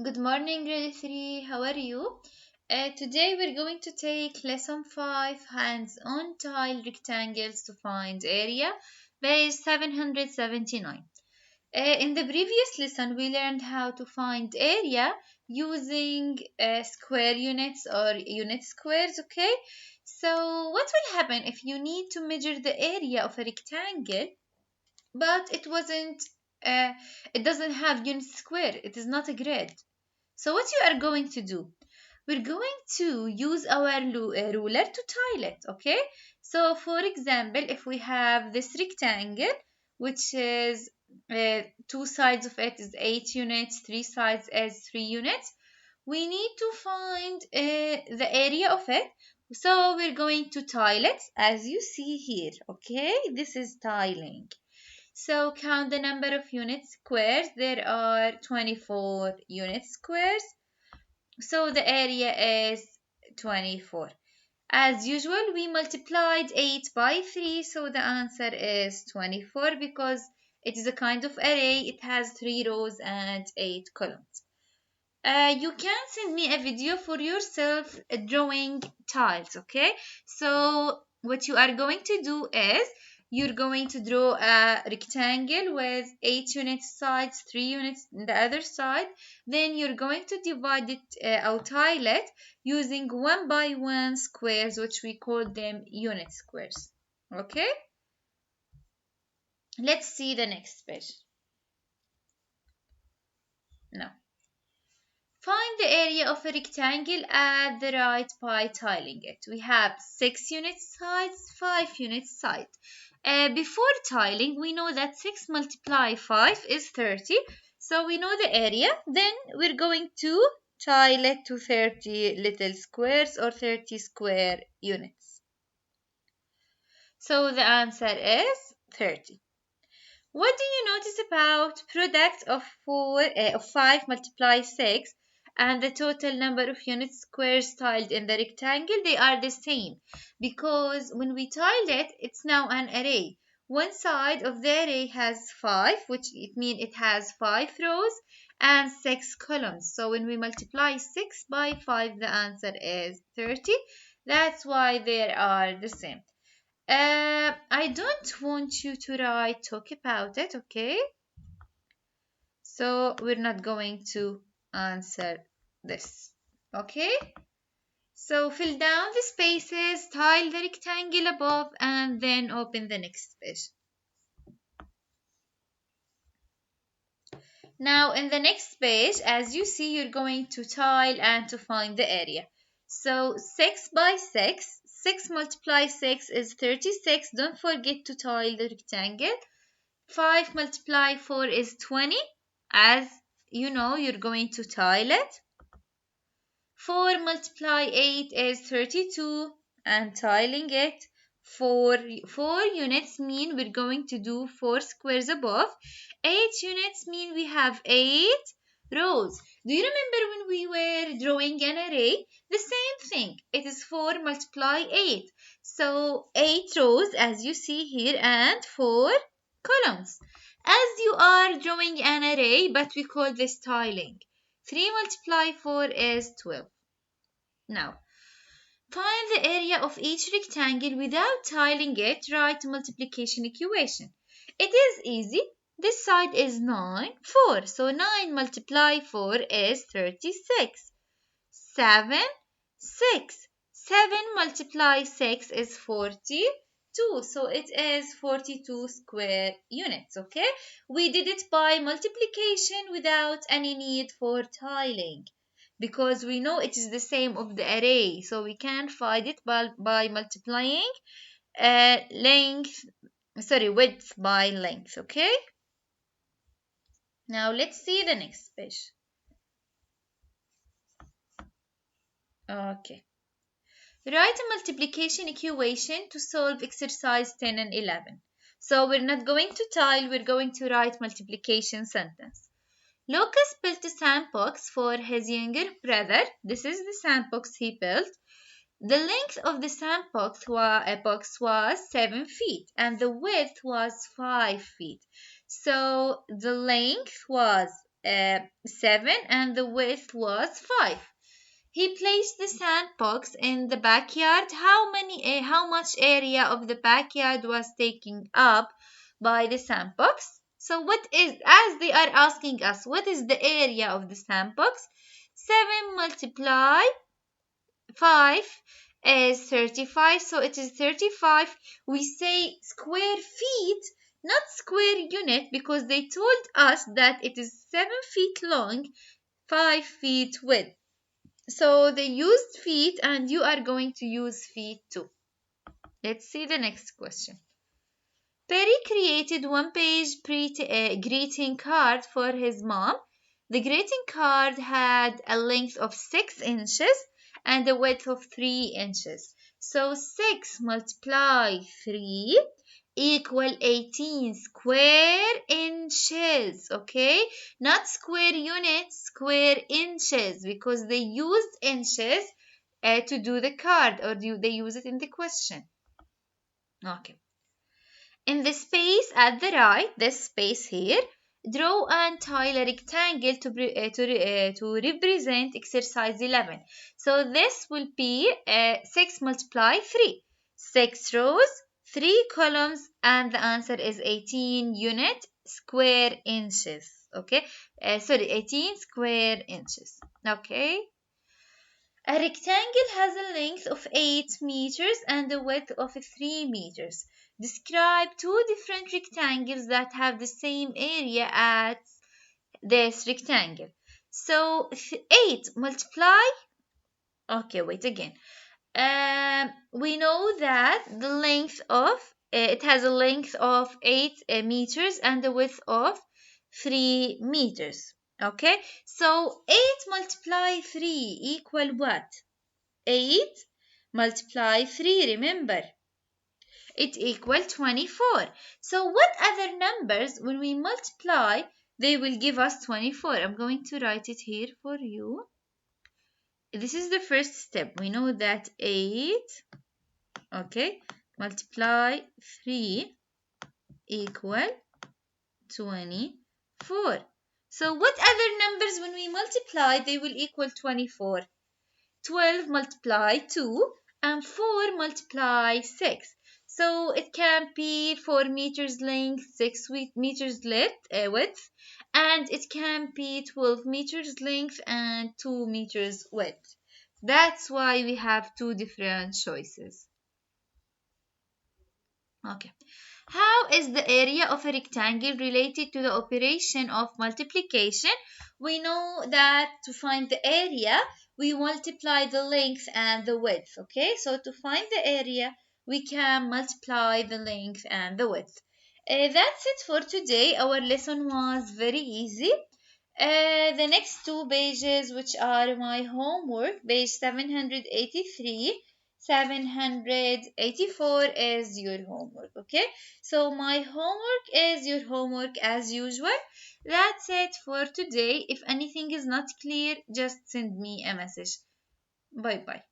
Good morning, grade 3. How are you? Today we're going to take lesson 5 hands-on tile rectangles to find area, page 779. In the previous lesson, we learned how to find area using square units or unit squares, okay? So, what will happen if you need to measure the area of a rectangle, but uh, it doesn't have unit square, it is not a grid? So what you are going to do? We're going to use our ruler to tile it, okay? So for example, if we have this rectangle, which is two sides of it is 8 units, three sides is 3 units, we need to find the area of it. So we're going to tile it as you see here, okay? This is tiling. So count the number of unit squares. There are 24 unit squares. So the area is 24. As usual, we multiplied 8 by 3, so the answer is 24 because it is a kind of array. It has 3 rows and 8 columns. You can send me a video for yourself drawing tiles, okay? So what you are going to do is you're going to draw a rectangle with 8 units sides, 3 units on the other side. Then you're going to divide it or tile it using 1 by 1 squares, which we call them unit squares. Okay? Let's see the next page. Now, find the area of a rectangle at the right by tiling it. We have 6 unit sides, 5 unit side. Before tiling, we know that 6 multiply 5 is 30. So we know the area. Then we're going to tile it to 30 little squares or 30 square units. So the answer is 30. What do you notice about product of 5 multiply 6 and the total number of unit squares tiled in the rectangle? They are the same because when we tiled it, it's now an array. One side of the array has 5, which it means it has 5 rows and 6 columns. So when we multiply 6 by 5, the answer is 30. That's why they are the same. I don't want you to talk about it, okay? So we're not going to answer this, okay? So fill down the spaces, tile the rectangle above, and then open the next page. Now in the next page, as you see, you're going to tile and to find the area. So 6 by 6, 6 multiply 6 is 36. Don't forget to tile the rectangle. 5 multiply 4 is 20. As you know, you're going to tile it. 4 multiply 8 is 32 and tiling it. 4 units mean we're going to do 4 squares above. 8 units mean we have 8 rows. Do you remember when we were drawing an array? The same thing. It is 4 multiply 8. So 8 rows as you see here and 4 columns. As you are drawing an array, but we call this tiling. 3 multiply 4 is 12. Now, find the area of each rectangle without tiling it. Write multiplication equation. It is easy. This side is 9, 4. So 9 multiply 4 is 36. 7, 6. 7 multiply 6 is 42. So it is 42 square units, okay? We did it by multiplication without any need for tiling because we know it is the same of the array. So we can find it by multiplying width by length, okay? Now let's see the next page. Okay. Write a multiplication equation to solve exercise 10 and 11. So we're not going to tile, we're going to write multiplication sentence. Lucas built a sandbox for his younger brother. This is the sandbox he built. The length of the sandbox was 7 feet and the width was 5 feet. So the length was 7 and the width was 5. He placed the sandbox in the backyard. How much area of the backyard was taken up by the sandbox? So what is, as they are asking us, what is the area of the sandbox? 7 multiply 5 is 35, so it is 35. We say square feet, not square unit, because they told us that it is 7 feet long, 5 feet width. So they used feet, and you are going to use feet too. Let's see the next question. Perry created one-page greeting card for his mom. The greeting card had a length of 6 inches and a width of 3 inches. So 6 multiply 3 equal 18 square inches. Okay, not square units, square inches, because they used inches to do the card, or they use it in the question. Okay. In the space at the right, this space here, draw and tile a rectangle to represent exercise 11. So this will be 6 multiply 3. 6 rows, 3 columns, and the answer is 18 unit square inches. Okay, 18 square inches. Okay. A rectangle has a length of 8 meters and a width of 3 meters. Describe two different rectangles that have the same area as this rectangle. So 8 multiply. Okay, wait again. We know that the length of it has a length of 8 meters and a width of 3 meters. Okay, so 8 multiply 3 equal what? 8 multiply 3, remember, it equals 24. So what other numbers, when we multiply, they will give us 24? I'm going to write it here for you. This is the first step. We know that 8, okay, multiply 3 equal 24. So what other numbers, when we multiply, they will equal 24? 12 multiply 2 and 4 multiply 6. So it can be 4 meters length, 6 meters width, and it can be 12 meters length and 2 meters width. That's why we have two different choices. Okay. How is the area of a rectangle related to the operation of multiplication? We know that to find the area, we multiply the length and the width. Okay, so to find the area, we can multiply the length and the width. That's it for today. Our lesson was very easy. The next two pages, which are my homework, page 783, 784 is your homework. Okay, so my homework is your homework as usual. That's it for today. If anything is not clear, just send me a message. Bye bye.